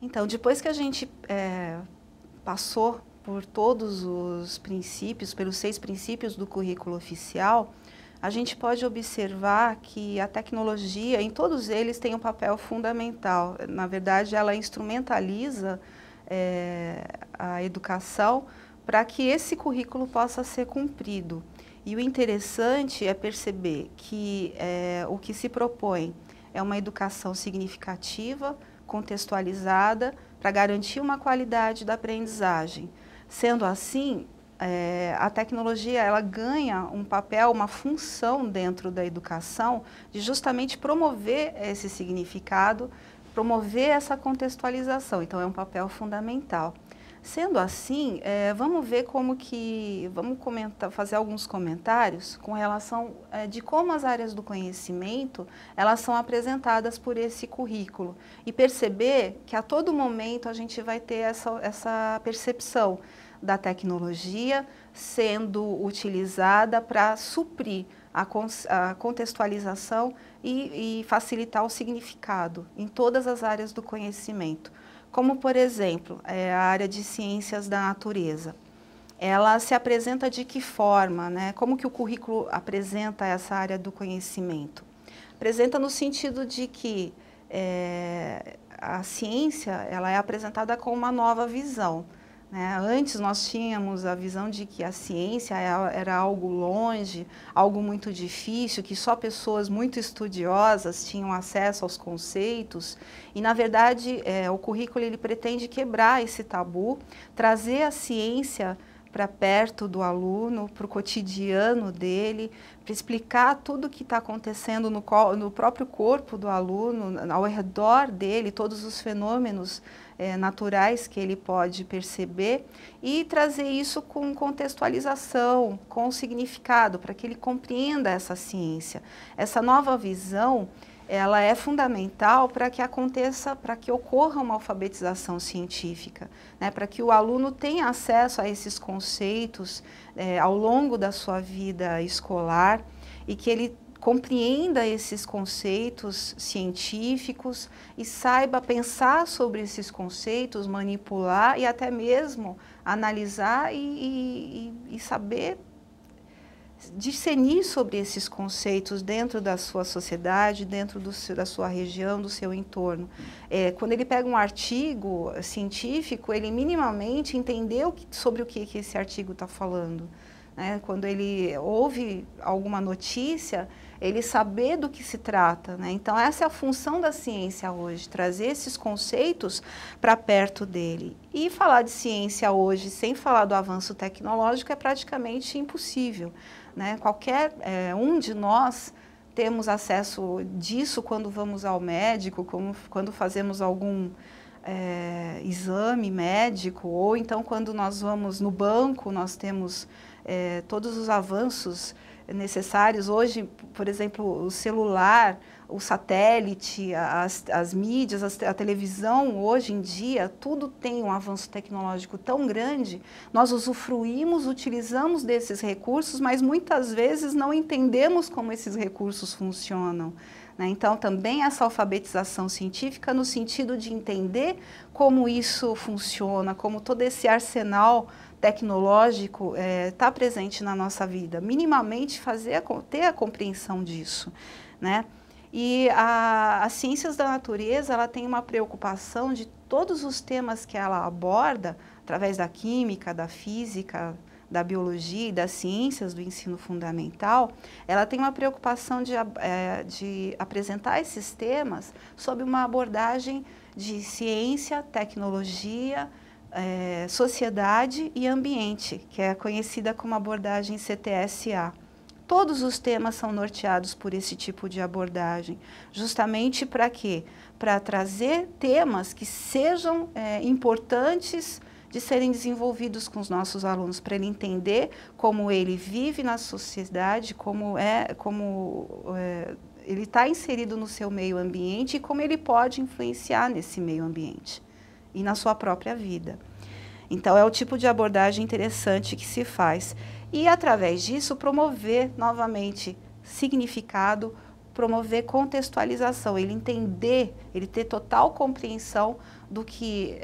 Então, depois que a gente passou por todos os princípios, pelos 6 princípios do currículo oficial, a gente pode observar que a tecnologia, em todos eles, tem um papel fundamental. Na verdade, ela instrumentaliza a educação para que esse currículo possa ser cumprido. E o interessante é perceber que o que se propõe é uma educação significativa, contextualizada, para garantir uma qualidade da aprendizagem. Sendo assim, a tecnologia ela ganha um papel, uma função dentro da educação de justamente promover esse significado, promover essa contextualização. Então, é um papel fundamental. Sendo assim, vamos ver vamos fazer alguns comentários com relação de como as áreas do conhecimento, elas são apresentadas por esse currículo e perceber que a todo momento a gente vai ter essa percepção da tecnologia sendo utilizada para suprir a contextualização e facilitar o significado em todas as áreas do conhecimento. Como, por exemplo, a área de ciências da natureza. Ela se apresenta de que forma, né? Como que o currículo apresenta essa área do conhecimento? Apresenta no sentido de que a ciência ela é apresentada com uma nova visão. Né? Antes nós tínhamos a visão de que a ciência era algo longe, algo muito difícil, que só pessoas muito estudiosas tinham acesso aos conceitos. E, na verdade, o currículo ele pretende quebrar esse tabu, trazer a ciência para perto do aluno, para o cotidiano dele, para explicar tudo o que está acontecendo no próprio corpo do aluno, ao redor dele, todos os fenômenos naturais que ele pode perceber e trazer isso com contextualização, com significado, para que ele compreenda essa ciência. Essa nova visão, ela é fundamental para que aconteça, para que ocorra uma alfabetização científica, né, para que o aluno tenha acesso a esses conceitos ao longo da sua vida escolar e que ele compreenda esses conceitos científicos e saiba pensar sobre esses conceitos, manipular e até mesmo analisar e saber discernir sobre esses conceitos dentro da sua sociedade, dentro da sua região, do seu entorno. Quando ele pega um artigo científico, ele minimamente entendeu sobre o que esse artigo está falando. Né? Quando ele ouve alguma notícia, ele saber do que se trata. Né? Então, essa é a função da ciência hoje, trazer esses conceitos para perto dele. E falar de ciência hoje, sem falar do avanço tecnológico, é praticamente impossível. Né? Qualquer um de nós temos acesso disso quando vamos ao médico, quando fazemos algum exame médico, ou então quando nós vamos no banco, nós temos todos os avanços necessários. Hoje, por exemplo, o celular, o satélite, as mídias, a televisão, hoje em dia, tudo tem um avanço tecnológico tão grande, nós usufruímos, utilizamos desses recursos, mas muitas vezes não entendemos como esses recursos funcionam. Né? Então, também essa alfabetização científica no sentido de entender como isso funciona, como todo esse arsenal tecnológico está presente na nossa vida, minimamente ter a compreensão disso, né? E as ciências da natureza, ela tem uma preocupação de todos os temas que ela aborda, através da química, da física, da biologia e das ciências do ensino fundamental, ela tem uma preocupação de apresentar esses temas sob uma abordagem de ciência, tecnologia, sociedade e ambiente, que é conhecida como abordagem CTSA. Todos os temas são norteados por esse tipo de abordagem, justamente para quê? Para trazer temas que sejam importantes de serem desenvolvidos com os nossos alunos, para ele entender como ele vive na sociedade, como ele está inserido no seu meio ambiente e como ele pode influenciar nesse meio ambiente e na sua própria vida. Então, é o tipo de abordagem interessante que se faz. E, através disso, promover novamente significado, promover contextualização, ele entender, ele ter total compreensão do que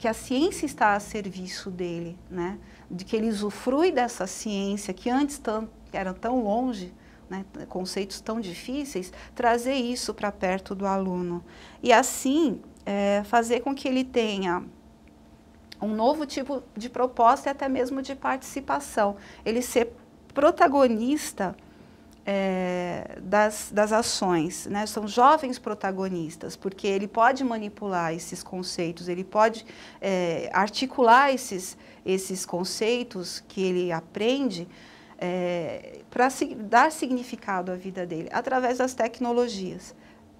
a ciência está a serviço dele, né? De que ele usufrui dessa ciência que antes era tão longe, né? Conceitos tão difíceis, trazer isso para perto do aluno. E assim, fazer com que ele tenha um novo tipo de proposta e até mesmo de participação. Ele ser protagonista das ações, né? São jovens protagonistas, porque ele pode manipular esses conceitos, ele pode articular esses conceitos que ele aprende para dar significado à vida dele, através das tecnologias.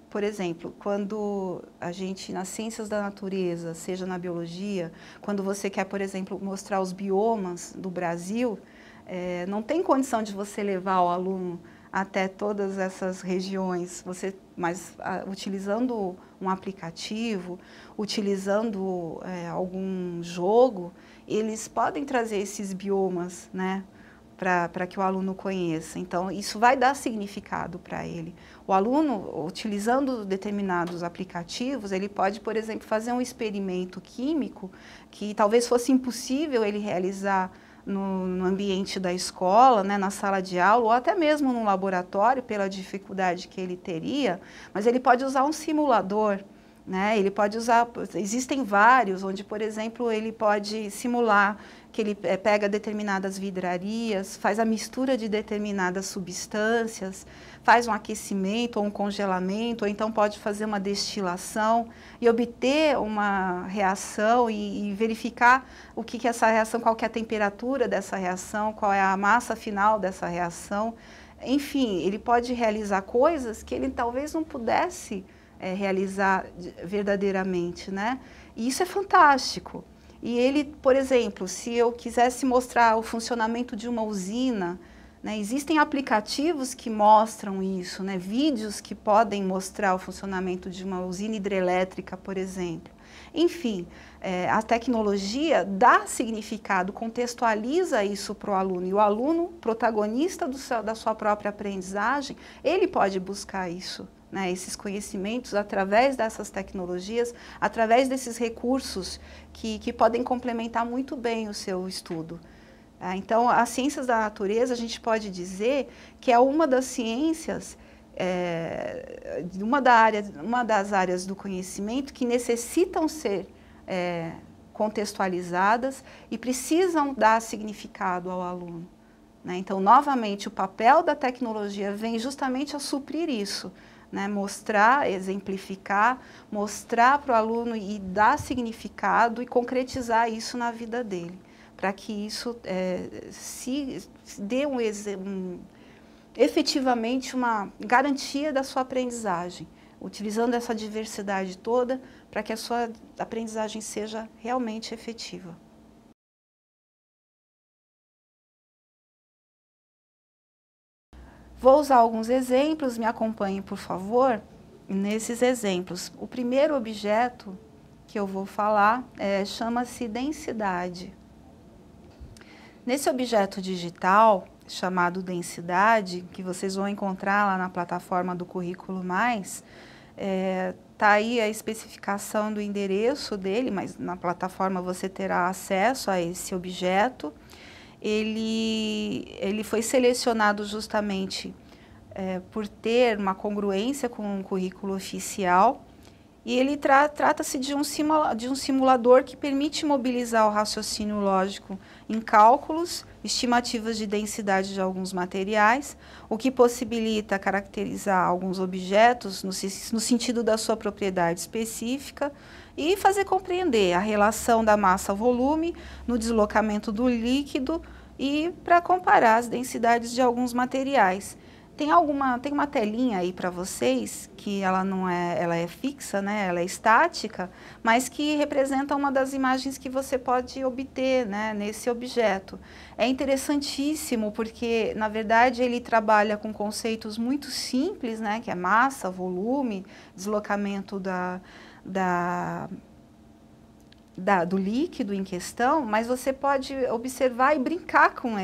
Por exemplo, quando a gente, nas ciências da natureza, seja na biologia, quando você quer, por exemplo, mostrar os biomas do Brasil, não tem condição de você levar o aluno até todas essas regiões, mas utilizando um aplicativo, utilizando algum jogo, eles podem trazer esses biomas, né, para que o aluno conheça. Então, isso vai dar significado para ele. O aluno, utilizando determinados aplicativos, ele pode, por exemplo, fazer um experimento químico que talvez fosse impossível ele realizar no ambiente da escola, né, na sala de aula, ou até mesmo no laboratório, pela dificuldade que ele teria, mas ele pode usar um simulador, né? Ele pode usar, existem vários, onde, por exemplo, ele pode simular que ele pega determinadas vidrarias, faz a mistura de determinadas substâncias, faz um aquecimento ou um congelamento, ou então pode fazer uma destilação e obter uma reação e verificar o que é essa reação, qual que é a temperatura dessa reação, qual é a massa final dessa reação. Enfim, ele pode realizar coisas que ele talvez não pudesse realizar verdadeiramente, né? E isso é fantástico. E ele, por exemplo, se eu quisesse mostrar o funcionamento de uma usina, né, existem aplicativos que mostram isso, né, vídeos que podem mostrar o funcionamento de uma usina hidrelétrica, por exemplo. Enfim, a tecnologia dá significado, contextualiza isso para o aluno. E o aluno, protagonista da sua própria aprendizagem, ele pode buscar isso, né, esses conhecimentos através dessas tecnologias, através desses recursos que podem complementar muito bem o seu estudo. Então, as ciências da natureza, a gente pode dizer que é uma das ciências, uma das áreas do conhecimento que necessitam ser contextualizadas e precisam dar significado ao aluno, né? Então, novamente, o papel da tecnologia vem justamente a suprir isso, né? Mostrar, exemplificar, mostrar para o aluno e dar significado e concretizar isso na vida dele, para que isso se dê efetivamente uma garantia da sua aprendizagem, utilizando essa diversidade toda para que a sua aprendizagem seja realmente efetiva. Vou usar alguns exemplos, me acompanhe, por favor, nesses exemplos. O primeiro objeto que eu vou falar chama-se densidade. Nesse objeto digital, chamado densidade, que vocês vão encontrar lá na plataforma do Currículo Mais, tá aí a especificação do endereço dele, mas na plataforma você terá acesso a esse objeto. Ele foi selecionado justamente por ter uma congruência com o currículo oficial, e ele trata-se de um simulador que permite mobilizar o raciocínio lógico em cálculos, estimativas de densidade de alguns materiais, o que possibilita caracterizar alguns objetos no sentido da sua propriedade específica e fazer compreender a relação da massa-volume no deslocamento do líquido e para comparar as densidades de alguns materiais. Tem uma telinha aí para vocês, que ela é fixa, né? Ela é estática, mas que representa uma das imagens que você pode obter, né, nesse objeto. É interessantíssimo porque, na verdade, ele trabalha com conceitos muito simples, né, que é massa, volume, deslocamento do líquido em questão, mas você pode observar e brincar com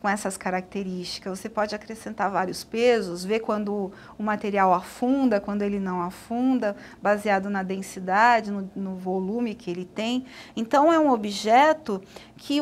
com essas características. Você pode acrescentar vários pesos, ver quando o material afunda, quando ele não afunda, baseado na densidade, no volume que ele tem. Então, é um objeto que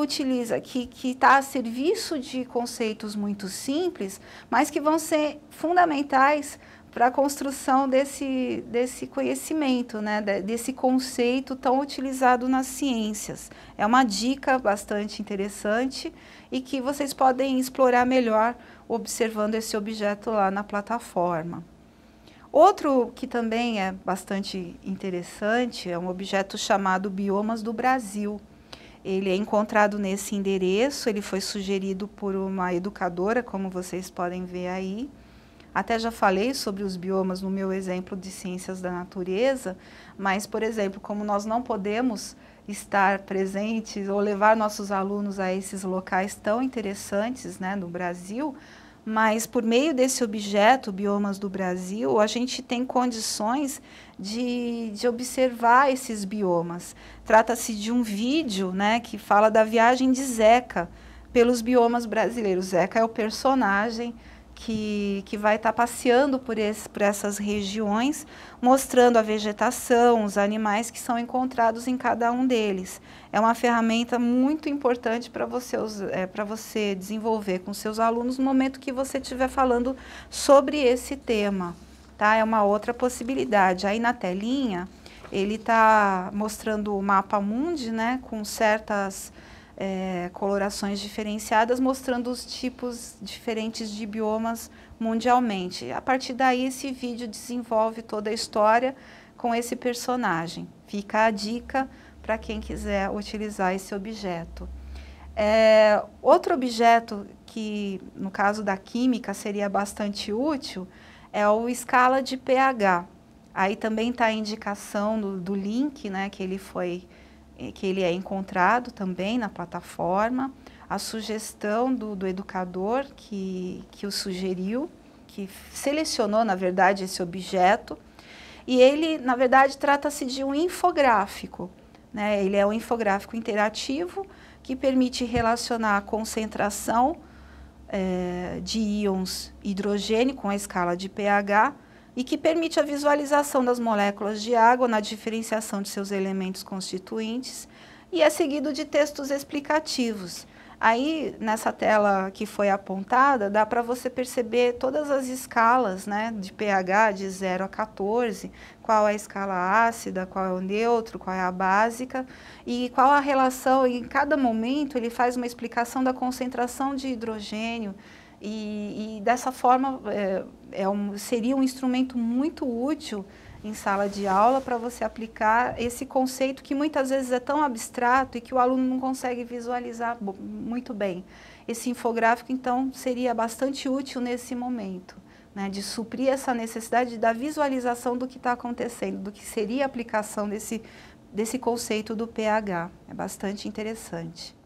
está a serviço de conceitos muito simples, mas que vão ser fundamentais para a construção desse conhecimento, né, desse conceito tão utilizado nas ciências. É uma dica bastante interessante e que vocês podem explorar melhor observando esse objeto lá na plataforma. Outro que também é bastante interessante é um objeto chamado Biomas do Brasil. Ele é encontrado nesse endereço, ele foi sugerido por uma educadora, como vocês podem ver aí. Até já falei sobre os biomas no meu exemplo de ciências da natureza, mas, por exemplo, como nós não podemos estar presentes ou levar nossos alunos a esses locais tão interessantes, né, no Brasil, mas por meio desse objeto, Biomas do Brasil, a gente tem condições de observar esses biomas. Trata-se de um vídeo, né, que fala da viagem de Zeca pelos biomas brasileiros. Zeca é o personagem que vai estar passeando por essas regiões, mostrando a vegetação, os animais que são encontrados em cada um deles. É uma ferramenta muito importante para você desenvolver com seus alunos no momento que você estiver falando sobre esse tema. Tá? É uma outra possibilidade. Aí na telinha, ele está mostrando o mapa mundi, né, com certas colorações diferenciadas, mostrando os tipos diferentes de biomas mundialmente. A partir daí, esse vídeo desenvolve toda a história com esse personagem. Fica a dica para quem quiser utilizar esse objeto. Outro objeto que, no caso da química, seria bastante útil é o escala de pH. Aí também está a indicação do link, né, que ele é encontrado também na plataforma, a sugestão do educador que o sugeriu, que selecionou, na verdade, esse objeto, e ele, na verdade, trata-se de um infográfico, né? Ele é um infográfico interativo que permite relacionar a concentração de íons hidrogênio com a escala de pH, e que permite a visualização das moléculas de água na diferenciação de seus elementos constituintes, e é seguido de textos explicativos. Aí, nessa tela que foi apontada, dá para você perceber todas as escalas, né, de pH de 0 a 14, qual é a escala ácida, qual é o neutro, qual é a básica, e qual a relação. Em cada momento ele faz uma explicação da concentração de hidrogênio, e dessa forma seria um instrumento muito útil em sala de aula para você aplicar esse conceito que muitas vezes é tão abstrato e que o aluno não consegue visualizar muito bem. Esse infográfico, então, seria bastante útil nesse momento, né, de suprir essa necessidade da visualização do que está acontecendo, do que seria a aplicação desse conceito do pH. É bastante interessante.